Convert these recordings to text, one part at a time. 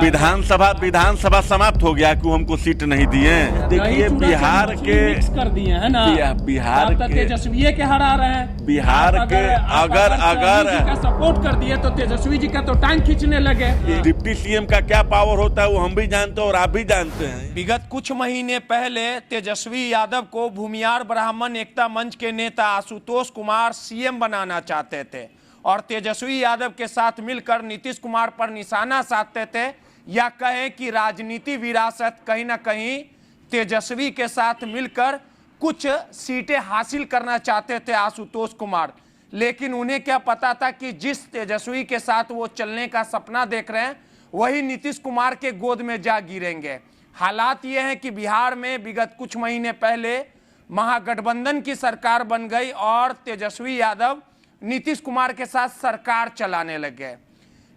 विधानसभा समाप्त हो गया कि हमको सीट नहीं दिए। देखिए बिहार के मिक्स कर दिए है ना, बिहार के तेजस्वी के हरा रहे हैं। बिहार के अगर का सपोर्ट कर दिए तो तेजस्वी जी का तो टांग खींचने लगे। डिप्टी सीएम का क्या पावर होता है वो हम भी जानते हैं और आप भी जानते हैं। विगत कुछ महीने पहले तेजस्वी यादव को भूमिहार ब्राह्मण एकता मंच के नेता आशुतोष कुमार सीएम बनाना चाहते थे और तेजस्वी यादव के साथ मिलकर नीतीश कुमार पर निशाना साधते थे, या कहें कि राजनीति विरासत कहीं ना कहीं तेजस्वी के साथ मिलकर कुछ सीटें हासिल करना चाहते थे आशुतोष कुमार। लेकिन उन्हें क्या पता था कि जिस तेजस्वी के साथ वो चलने का सपना देख रहे हैं वही नीतीश कुमार के गोद में जा गिरेंगे। हालात ये हैं कि बिहार में विगत कुछ महीने पहले महागठबंधन की सरकार बन गई और तेजस्वी यादव नीतीश कुमार के साथ सरकार चलाने लगे।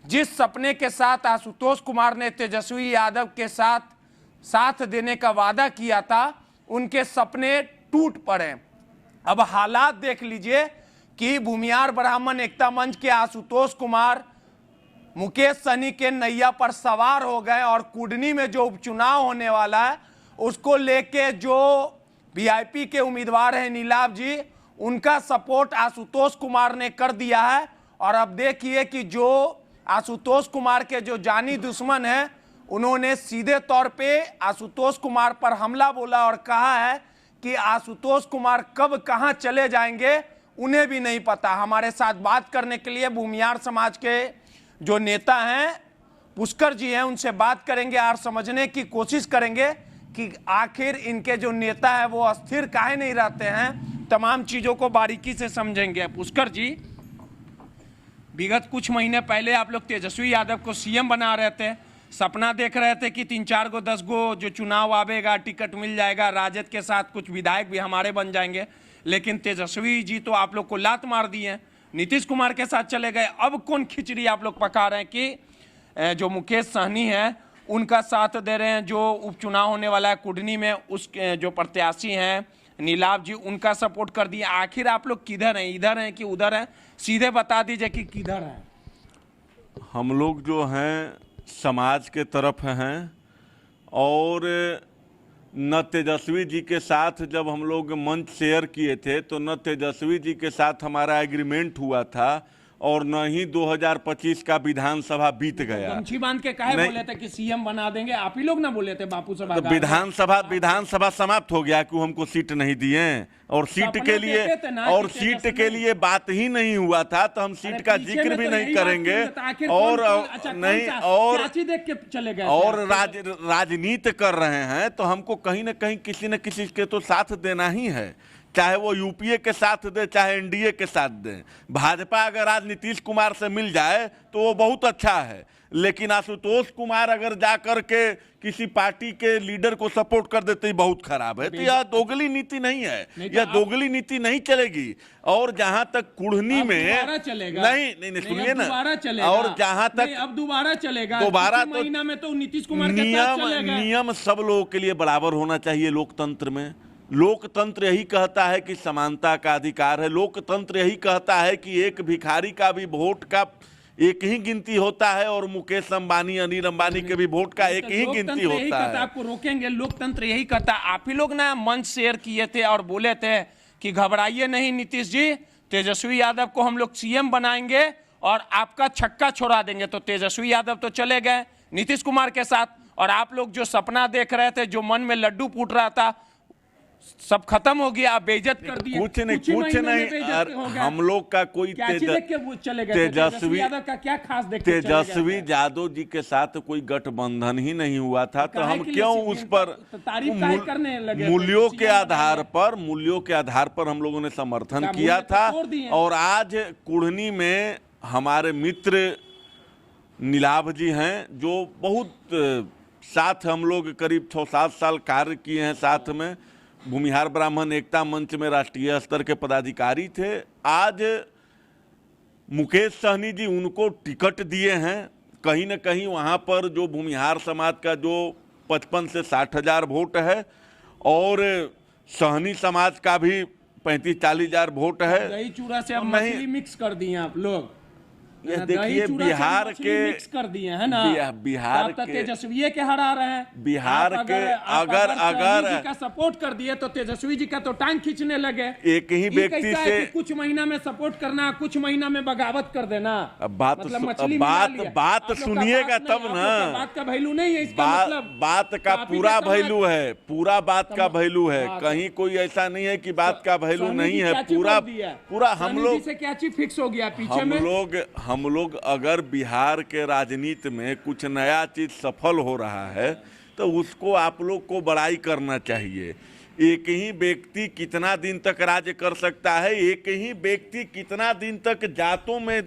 जिस सपने के साथ आशुतोष कुमार ने तेजस्वी यादव के साथ देने का वादा किया था, उनके सपने टूट पड़े। अब हालात देख लीजिए कि भूमिहार ब्राह्मण एकता मंच के आशुतोष कुमार मुकेश सहनी के नैया पर सवार हो गए और कुडनी में जो उपचुनाव होने वाला है उसको लेके जो वीआईपी के उम्मीदवार हैं नीलाभ जी, उनका सपोर्ट आशुतोष कुमार ने कर दिया है। और अब देखिए कि जो आशुतोष कुमार के जो जानी दुश्मन हैं उन्होंने सीधे तौर पे आशुतोष कुमार पर हमला बोला और कहा है कि आशुतोष कुमार कब कहां चले जाएंगे उन्हें भी नहीं पता। हमारे साथ बात करने के लिए भूमिहार समाज के जो नेता हैं पुष्कर जी हैं, उनसे बात करेंगे और समझने की कोशिश करेंगे कि आखिर इनके जो नेता है वो अस्थिर काहे नहीं रहते हैं। तमाम चीजों को बारीकी से समझेंगे। पुष्कर जी, विगत कुछ महीने पहले आप लोग तेजस्वी यादव को सीएम बना रहे थे, सपना देख रहे थे कि 3-4 गो 10 गो जो चुनाव आवेगा टिकट मिल जाएगा, राजद के साथ कुछ विधायक भी हमारे बन जाएंगे। लेकिन तेजस्वी जी तो आप लोग को लात मार दी है, नीतीश कुमार के साथ चले गए। अब कौन खिचड़ी आप लोग पका रहे हैं कि जो मुकेश सहनी है उनका साथ दे रहे हैं, जो उपचुनाव होने वाला है कुडनी में उस जो प्रत्याशी हैं नीलाभ जी उनका सपोर्ट कर दिया। आखिर आप लोग किधर हैं, इधर हैं कि उधर हैं? सीधे बता दीजिए कि किधर हैं। हम लोग जो हैं समाज के तरफ हैं और न तेजस्वी जी के साथ जब हम लोग मंच शेयर किए थे तो न तेजस्वी जी के साथ हमारा एग्रीमेंट हुआ था और न ही 2025 का विधानसभा बीत गया। गमछी बांध के काहे बोले थे कि सीएम बना देंगे? आप ही लोग ना बोले थे बापू सभा तो विधानसभा समाप्त हो गया कि हमको सीट नहीं दिए और सीट के लिए बात ही नहीं हुआ था तो हम सीट का जिक्र भी नहीं करेंगे और नहीं और देख के चले गए और राजनीति कर रहे हैं तो हमको कहीं ना कहीं किसी न किसी के तो साथ देना ही है, चाहे वो यूपीए के साथ दे चाहे एनडीए के साथ दे। भाजपा अगर आज नीतीश कुमार से मिल जाए तो वो बहुत अच्छा है, लेकिन आशुतोष कुमार अगर जाकर के किसी पार्टी के लीडर को सपोर्ट कर देते ही बहुत खराब है। तो यह दोगली नीति नहीं है, यह दोगली नीति नहीं चलेगी। और जहां तक कुढ़नी में नहीं सुनिए ना, और जहां तक अब दोबारा चलेगा, दोबारा तो महीना में तो नीतीश कुमार के साथ चलेगा। नियम सब लोगों के लिए बराबर होना चाहिए। लोकतंत्र में लोकतंत्र यही कहता है कि समानता का अधिकार है। लोकतंत्र यही कहता है कि एक भिखारी का भी वोट का एक ही गिनती होता है और मुकेश अंबानी अनिल अंबानी के भी वोट का एक ही गिनती होता है। आपको रोकेंगे, लोकतंत्र यही कहता है। आप ही लोग ना मंच शेयर किए थे और बोले थे कि घबराइए नहीं नीतीश जी, तेजस्वी यादव को हम लोग सीएम बनाएंगे और आपका छक्का छोड़ा देंगे। तो तेजस्वी यादव तो चले गए नीतीश कुमार के साथ और आप लोग जो सपना देख रहे थे, जो मन में लड्डू फूट रहा था, सब खत्म हो गया, आप बेइज्जत कर दिए। कुछ नहीं हम लोग का कोई तेजस्वी यादव का क्या खास तेजस्वी यादव जी के साथ कोई गठबंधन ही नहीं हुआ था, तो हम क्यों उस पर तारीफ करने लगे? मूल्यों के आधार पर हम लोगों ने समर्थन किया था। और आज कुढ़नी में हमारे मित्र नीलाभ जी हैं जो बहुत साथ हम लोग करीब 6-7 साल कार्य किए हैं साथ में। भूमिहार ब्राह्मण एकता मंच में राष्ट्रीय स्तर के पदाधिकारी थे। आज मुकेश सहनी जी उनको टिकट दिए हैं। कहीं न कहीं वहाँ पर जो भूमिहार समाज का जो 55 से 60 हज़ार वोट है और सहनी समाज का भी 35-40 हज़ार वोट है। दही चूड़ा से अब मछली मिक्स कर दिए आप लोग। ये दही देखिए चूड़ा बिहार मछली के मिक्स कर दिए है ना। बिहार तो के तेजस्वी के हरा रहे हैं। बिहार आप के अगर अगर जी का सपोर्ट कर दिए तो तेजस्वी जी का तो टांग खींचने लगे। एक ही ये व्यक्ति कैसा है से कि कुछ महीना में सपोर्ट करना, कुछ महीना में बगावत कर देना। अब बात मतलब अब मछली बात मिला लिया। बात आप लोग का सुनिएगा बात तब नहीं, ना। आप लोग का बात का वैल्यू नहीं है इसका मतलब। बात का आप ही पूरा के समाज- वैल्यू है, पूरा बात का वैल्यू है। हाँ, कहीं कोई ऐसा नहीं है कि बात का वैल्यू सहनी नहीं जी है। क्या चीज पूरा बोल दिया? पूरा हम सहनी लोग जी से क्या चीज फिक्स हो गया पीछे में? हम लोग अगर बिहार के राजनीति में कुछ नया चीज सफल हो रहा है तो उसको आप लोग को बड़ाई करना चाहिए। एक ही व्यक्ति कितना दिन तक राज्य कर सकता है, एक ही व्यक्ति कितना दिन तक जातों में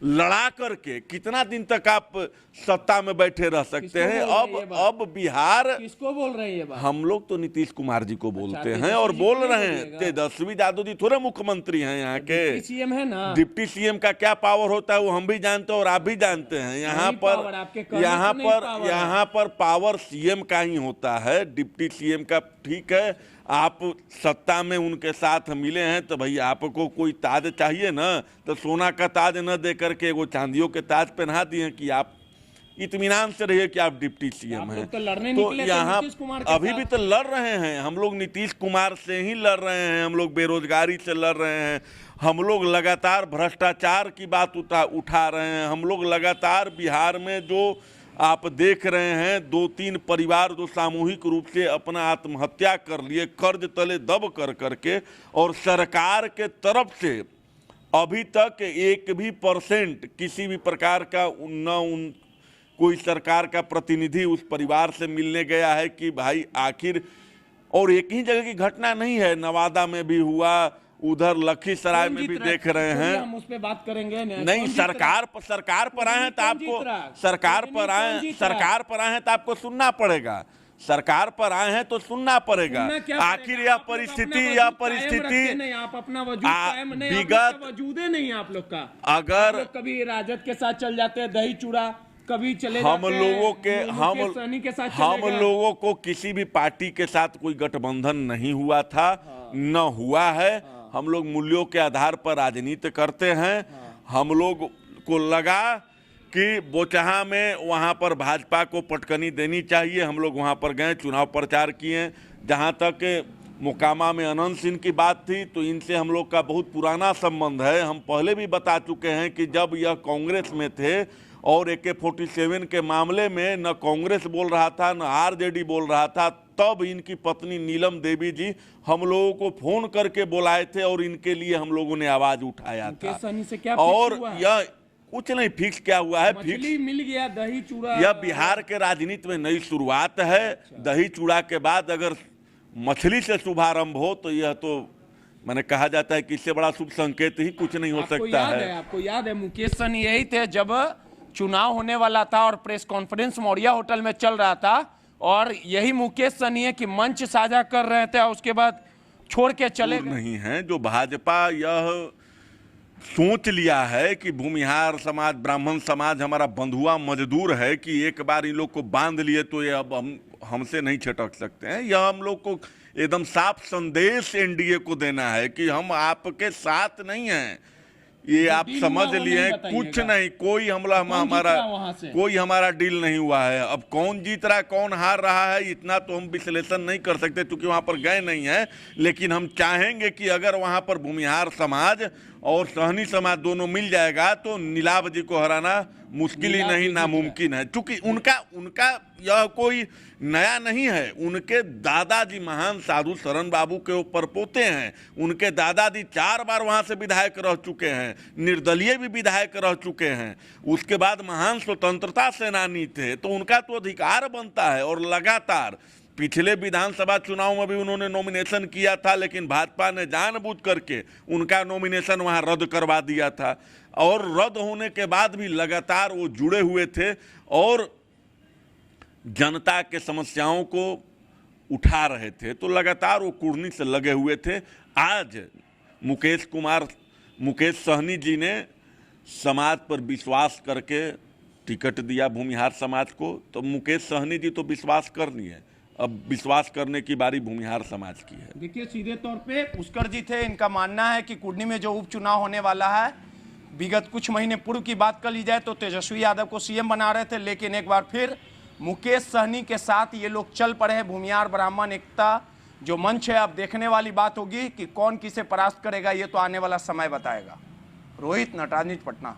लड़ा करके कितना दिन तक आप सत्ता में बैठे रह सकते हैं। अब बिहार किसको बोल रहे हैं ये बात? हम लोग तो नीतीश कुमार जी को बोलते हैं तेजस्वी और जी बोल को रहे नहीं हैं। बोलिएगा। तेजस्वी यादव जी थोड़े मुख्यमंत्री हैं यहाँ के। सीएम है ना। डिप्टी सीएम का क्या पावर होता है वो हम भी जानते हैं और आप भी जानते हैं। यहाँ नहीं पावर, आपके कहने यहाँ से नहीं पावर है। यहाँ पर पावर सीएम का ही होता है, डिप्टी सीएम का। ठीक है, आप सत्ता में उनके साथ मिले हैं तो भाई आपको कोई ताज चाहिए ना, तो सोना का ताज न दे करके वो चांदियों के ताज पहना दिए कि आप इत्मीनान से रहिए कि आप डिप्टी सीएम हैं। तो लड़ने तो निकले थे यहाँ नीतीश कुमार के अभी साथ। भी तो लड़ रहे हैं हम लोग, नीतीश कुमार से ही लड़ रहे हैं हम लोग, बेरोजगारी से लड़ रहे हैं हम लोग, लगातार भ्रष्टाचार की बात उठा रहे हैं हम लोग, लगातार बिहार में जो आप देख रहे हैं 2-3 परिवार जो सामूहिक रूप से अपना आत्महत्या कर लिए कर्ज तले दब कर करके, और सरकार के तरफ से अभी तक 1% किसी भी प्रकार का कोई सरकार का प्रतिनिधि उस परिवार से मिलने गया है कि भाई आखिर। और एक ही जगह की घटना नहीं है, नवादा में भी हुआ, उधर लखीसराय में भी देख रहे हैं। हम उस पे बात करेंगे नहीं, सरकार पर आए हैं तो आपको सरकार पर आए हैं तो आपको सुनना पड़ेगा। सरकार पर आए हैं तो सुनना पड़ेगा। आखिर यह परिस्थिति नहीं, आप अपना वजूद कायम नहीं, विगत वजूद नहीं आप लोग का। अगर कभी राजद के साथ चल जाते हैं दही चूड़ा, कभी चले हम जाते लोगों के हम चले गए। लोगों को किसी भी पार्टी के साथ कोई गठबंधन नहीं हुआ था, न हुआ है। हम लोग मूल्यों के आधार पर राजनीति करते हैं। हम लोग को लगा कि बोचहा में वहाँ पर भाजपा को पटकनी देनी चाहिए। हम लोग वहाँ पर गए, चुनाव प्रचार किए। जहाँ तक मोकामा में अनंत सिंह की बात थी तो इनसे हम लोग का बहुत पुराना संबंध है। हम पहले भी बता चुके हैं कि जब यह कांग्रेस में थे और AK-47 के मामले में न कांग्रेस बोल रहा था न RJD बोल रहा था, तब इनकी पत्नी नीलम देवी जी हम लोगों को फोन करके बुलाए थे और इनके लिए हम लोगों ने आवाज उठाया था। से क्या और हुआ? यह कुछ नहीं फिक्स क्या हुआ है, फिक्स मिल गया दही चूड़ा। यह बिहार के राजनीति में नई शुरुआत है। दही चूड़ा के बाद अगर मछली से शुभारंभ हो तो यह तो मैंने कहा जाता है कि इससे बड़ा शुभ संकेत ही कुछ नहीं हो सकता है। आपको याद है मुकेश सहनी यही थे जब चुनाव होने वाला था और प्रेस कॉन्फ्रेंस मौर्या होटल में चल रहा था, और यही मुकेश सहनी है कि मंच साझा कर रहे थे और उसके बाद छोड़ के चले गए। नहीं है जो भाजपा यह सोच लिया है कि भूमिहार समाज, ब्राह्मण समाज हमारा बंधुआ मजदूर है कि एक बार इन लोग को बांध लिए तो ये अब हमसे नहीं छटक सकते हैं। यह हम लोग को एकदम साफ संदेश NDA को देना है कि हम आपके साथ नहीं हैं। ये आप समझ लिए, कुछ नहीं, कोई कोई हमारा डील नहीं हुआ है। अब कौन जीत रहा है कौन हार रहा है इतना तो हम विश्लेषण नहीं कर सकते क्योंकि वहां पर गए नहीं हैं। लेकिन हम चाहेंगे कि अगर वहां पर भूमिहार समाज और सहनी समाज दोनों मिल जाएगा तो नीलाभ जी को हराना मुश्किल ही नहीं, नामुमकिन है। क्योंकि उनका यह कोई नया नहीं है। उनके दादाजी महान साधु शरण बाबू के ऊपर पोते हैं। उनके दादाजी 4 बार वहां से विधायक रह चुके हैं, निर्दलीय भी विधायक रह चुके हैं। उसके बाद महान स्वतंत्रता सेनानी थे, तो उनका तो अधिकार बनता है। और लगातार पिछले विधानसभा चुनाव में भी उन्होंने नॉमिनेशन किया था, लेकिन भाजपा ने जानबूझ करके उनका नॉमिनेशन वहां रद्द करवा दिया था। और रद्द होने के बाद भी लगातार वो जुड़े हुए थे और जनता के समस्याओं को उठा रहे थे, तो लगातार वो कुर्नी से लगे हुए थे। आज मुकेश सहनी जी ने समाज पर विश्वास करके टिकट दिया भूमिहार समाज को, तो मुकेश सहनी जी तो विश्वास कर लिए, अब विश्वास करने की बारी भूमिहार समाज की है। देखिए सीधे तौर पे पुष्कर जी थे, इनका मानना है कि कुर्नी में जो उपचुनाव होने वाला है विगत कुछ महीने पूर्व की बात कर ली जाए तो तेजस्वी यादव को सीएम बना रहे थे, लेकिन एक बार फिर मुकेश सहनी के साथ ये लोग चल पड़े हैं। भूमिहार ब्राह्मण एकता जो मंच है, अब देखने वाली बात होगी कि कौन किसे परास्त करेगा, ये तो आने वाला समय बताएगा। रोहित, नटराज न्यूज़, पटना।